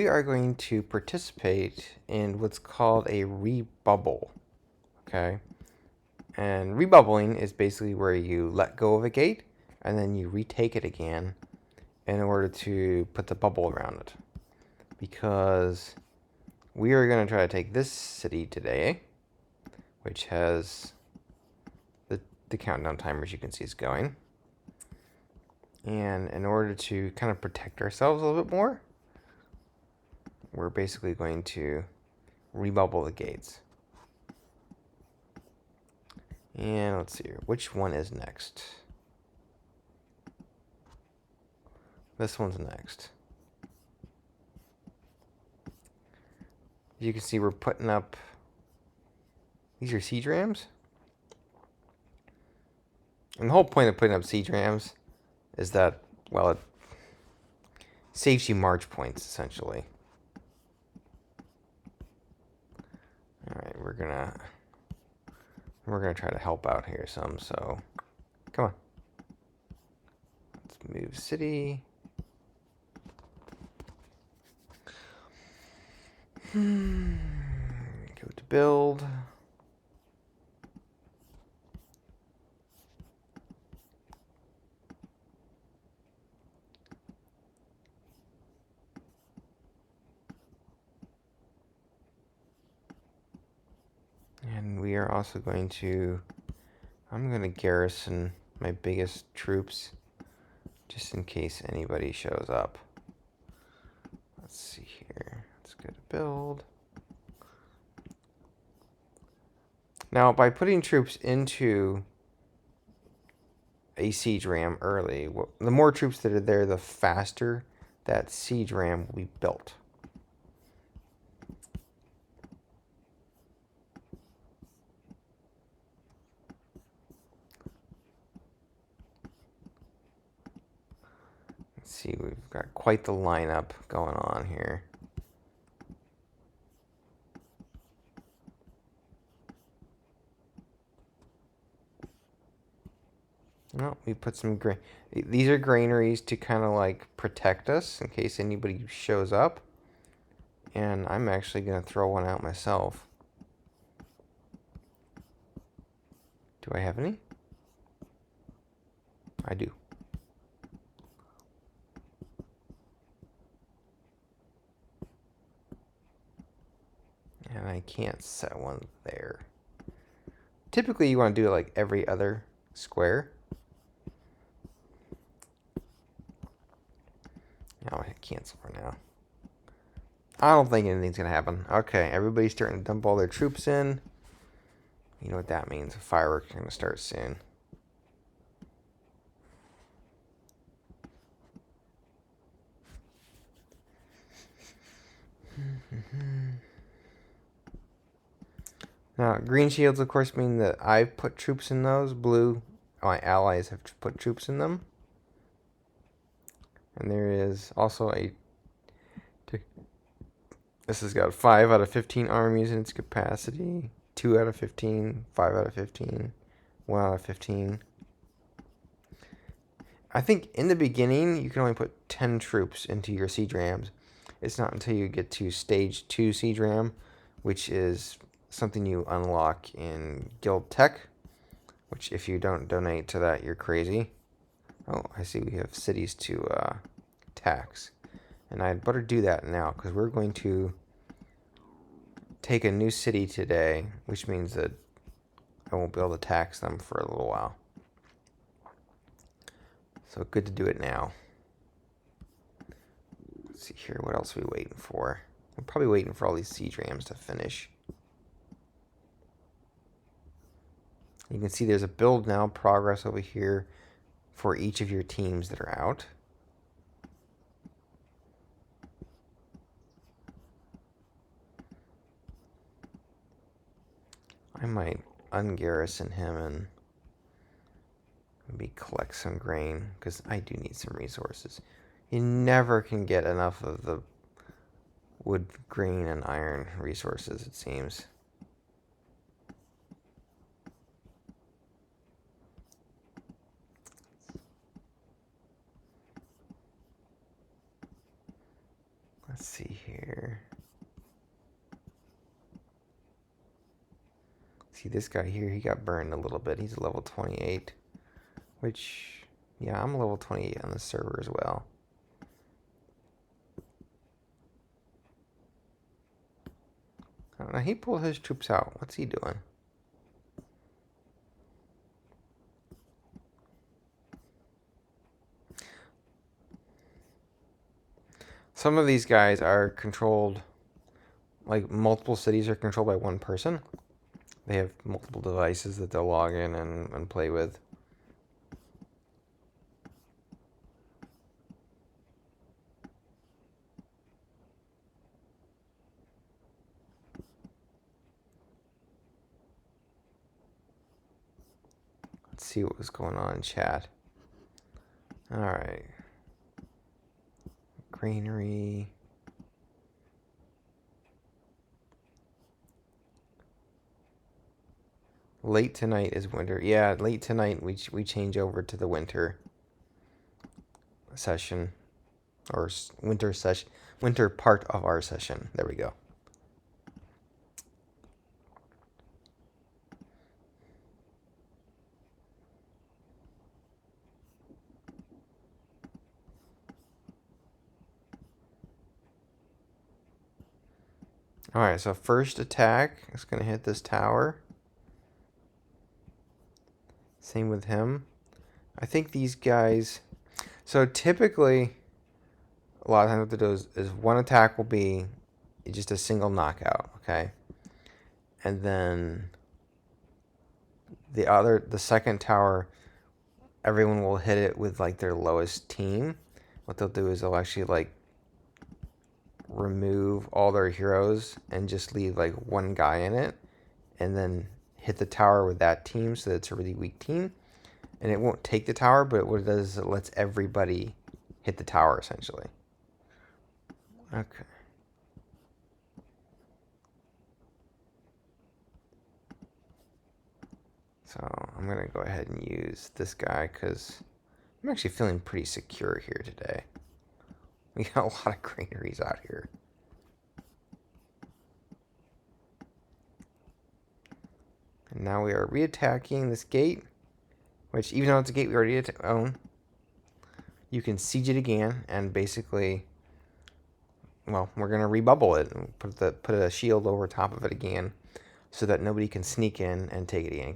We are going to participate in what's called a rebubble, okay? And rebubbling is basically where you let go of a gate and then you retake it again in order to put the bubble around it. Because we are going to try to take this city today, which has the countdown timer, as you can see, is going. And in order to kind of protect ourselves a little bit more, we're basically going to rebubble the gates. And let's see here. Which one is next? This one's next. You can see we're putting up... These are siege rams. And the whole point of putting up siege rams is that, well, it saves you march points, essentially. Alright, we're gonna try to help out here some, so come on. Let's move city. Go to build. And we are also going to... I'm going to garrison my biggest troops just in case anybody shows up. Let's see here. Let's go to build. Now, by putting troops into a siege ram early, the more troops that are there, the faster that siege ram will be built. Let's see, we've got quite the lineup going on here. Well, we put some grain. These are granaries to kind of like protect us in case anybody shows up. And I'm actually going to throw one out myself. Do I have any? I do. And I can't set one there. Typically, you want to do it like every other square. Now I hit cancel for now. I don't think anything's going to happen. Okay, everybody's starting to dump all their troops in. You know what that means. Fireworks are going to start soon. Now, green shields, of course, mean that I've put troops in those. Blue, my allies have put troops in them. And there is also a... This has got 5 out of 15 armies in its capacity. 2 out of 15, 5 out of 15, 1 out of 15. I think in the beginning, you can only put 10 troops into your siege rams. It's not until you get to stage 2 siege ram, which is something you unlock in Guild Tech, which if you don't donate to that, you're crazy. Oh, I see we have cities to tax. And I'd better do that now, because we're going to take a new city today, which means that I won't be able to tax them for a little while. So good to do it now. Let's see here, what else are we waiting for? We're probably waiting for all these siege rams to finish. You can see there's a build now progress over here for each of your teams that are out. I might ungarrison him and maybe collect some grain, because I do need some resources. You never can get enough of the wood, grain, and iron resources, it seems. Let's see here. here. See this guy here, he got burned a little bit. He's level 28, which, yeah, I'm level 28 on the server as well. I don't know, he pulled his troops out. What's he doing? Some of these guys are controlled, like multiple cities are controlled by one person. They have multiple devices that they'll log in and play with. Let's see what was going on in chat. Alright. Granary. Late tonight is winter. Yeah, late tonight we change over to the winter session, or winter session, winter part of our session. There we go. All right, so first attack is going to hit this tower. Same with him. I think these guys... So typically, a lot of times what they do is one attack will be just a single knockout, okay? And then the second tower, everyone will hit it with like their lowest team. What they'll do is they'll actually like remove all their heroes and just leave like one guy in it, and then hit the tower with that team, so that it's a really weak team. And it won't take the tower, but what it does is it lets everybody hit the tower, essentially. Okay. So I'm going to go ahead and use this guy, because I'm actually feeling pretty secure here today. We got a lot of granaries out here. And now we are reattacking this gate, which, even though it's a gate we already own, you can siege it again, and basically, well, we're going to rebubble it and put a shield over top of it again, so that nobody can sneak in and take it again,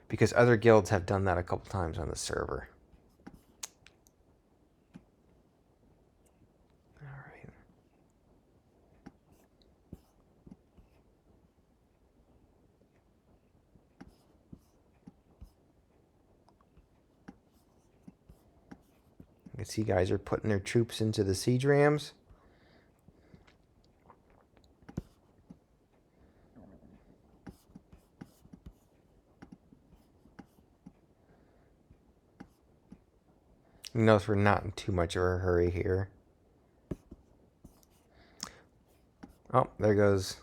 because other guilds have done that a couple times on the server. Alright. You can see guys are putting their troops into the siege rams. You notice we're not in too much of a hurry here. Oh, there goes.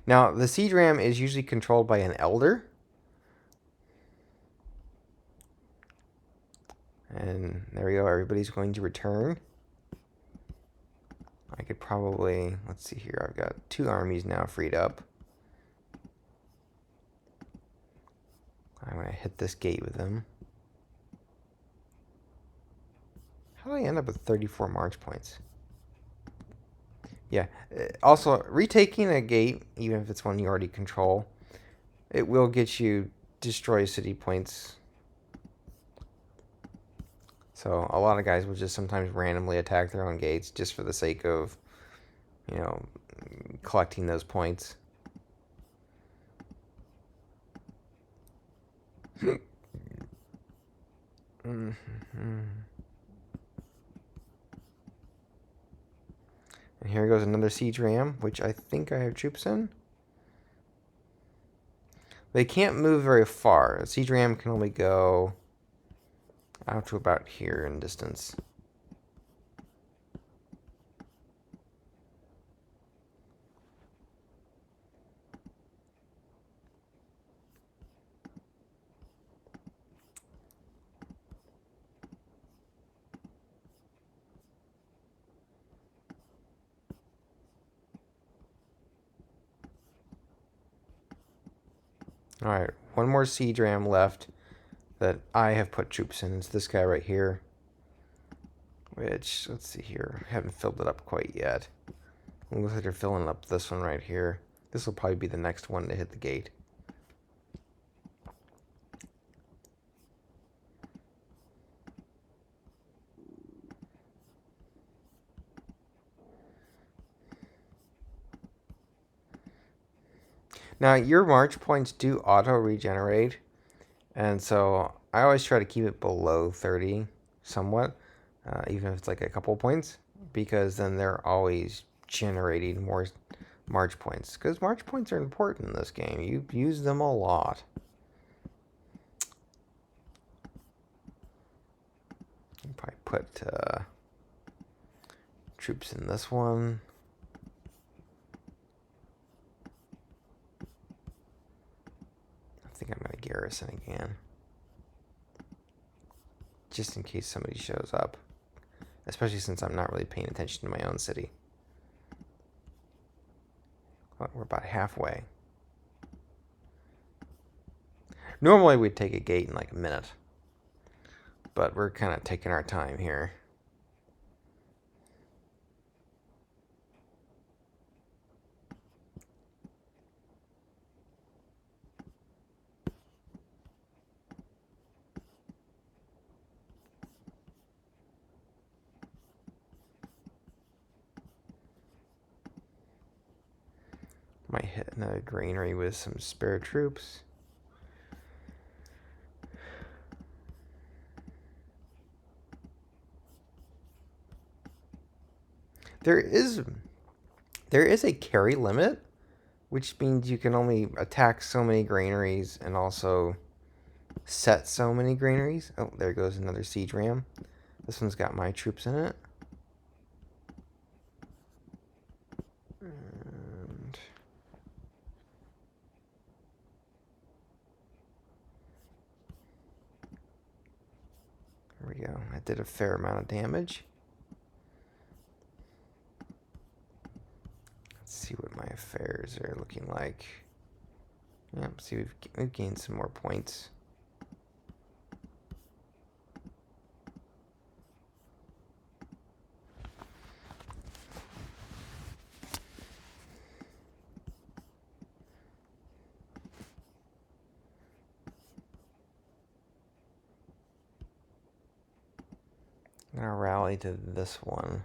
Now, the siege ram is usually controlled by an elder. And there we go, everybody's going to return. I could probably, let's see here, I've got 2 armies now freed up. I'm going to hit this gate with them. How did I end up with 34 march points? Yeah, also, retaking a gate, even if it's one you already control, it will get you destroy city points. So a lot of guys will just sometimes randomly attack their own gates just for the sake of, you know, collecting those points. And here goes another siege ram, which I think I have troops in. They can't move very far. A siege ram can only go out to about here in distance. Alright, one more siege ram left that I have put troops in. It's this guy right here. Which, let's see here. I haven't filled it up quite yet. It looks like they're filling up this one right here. This will probably be the next one to hit the gate. Now, your march points do auto-regenerate, and so I always try to keep it below 30 somewhat, even if it's like a couple points, because then they're always generating more march points, because march points are important in this game. You use them a lot. You probably put troops in this one. I think I'm going to garrison again, just in case somebody shows up, especially since I'm not really paying attention to my own city. Well, we're about halfway. Normally we'd take a gate in like a minute, but we're kind of taking our time here. Might hit another granary with some spare troops. There is a carry limit, which means you can only attack so many granaries and also set so many granaries. Oh, there goes another siege ram. This one's got my troops in it. And there we go. I did a fair amount of damage. Let's see what my affairs are looking like. Yep, see, we've gained some more points. I'm gonna rally to this one.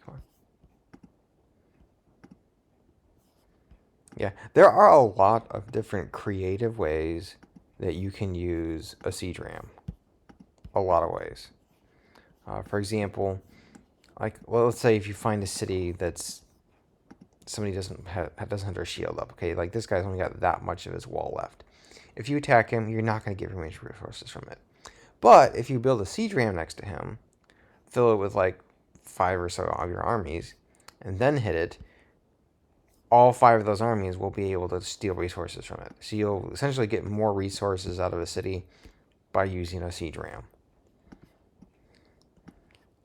Come on. Yeah, there are a lot of different creative ways that you can use a siege ram. A lot of ways. For example, like, well, let's say if you find a city that's somebody doesn't have their shield up. Okay, like this guy's only got that much of his wall left. If you attack him, you're not going to get very much resources from it. But if you build a siege ram next to him, fill it with like 5 or so of your armies, and then hit it, all 5 of those armies will be able to steal resources from it. So you'll essentially get more resources out of a city by using a siege ram.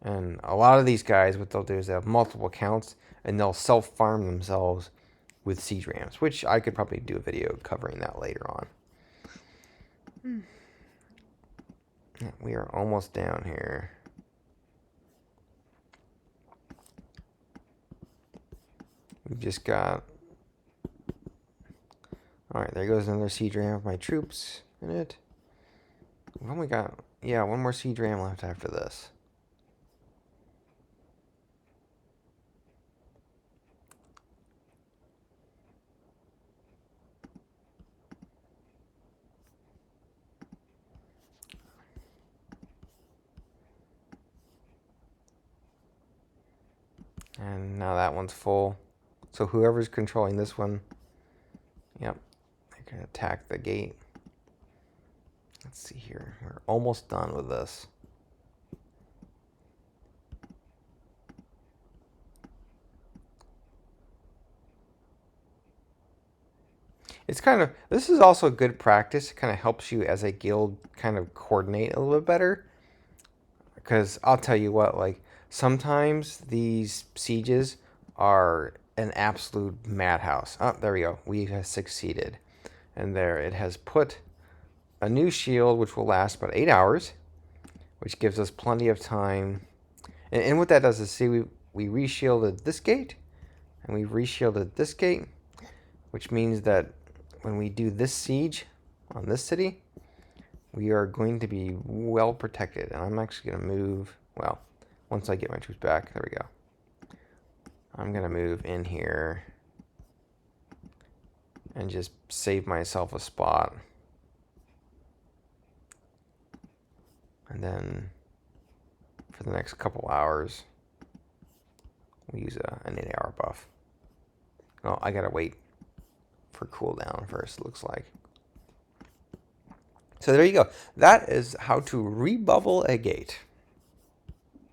And a lot of these guys, what they'll do is they have multiple accounts, and they'll self-farm themselves with siege rams, which I could probably do a video covering that later on. We are almost down here. We've just got... Alright, there goes another siege ram with my troops in it. We've only got, yeah, one more siege ram left after this. And now that one's full. So whoever's controlling this one, yep, they're going to attack the gate. Let's see here. We're almost done with this. It's kind of, this is also good practice. It kind of helps you as a guild kind of coordinate a little bit better. Because I'll tell you what, like, sometimes these sieges are an absolute madhouse. Oh, there we go. We have succeeded. And there, it has put a new shield, which will last about 8 hours, which gives us plenty of time. And what that does is, see, we re-shielded this gate, and we've re-shielded this gate, which means that when we do this siege on this city, we are going to be well protected. And I'm actually going to move, well, once I get my troops back, there we go. I'm going to move in here and just save myself a spot. And then for the next couple hours, we'll use an 8-hour buff. Oh, I gotta wait for cooldown first, it looks like. So there you go. That is how to rebubble a gate.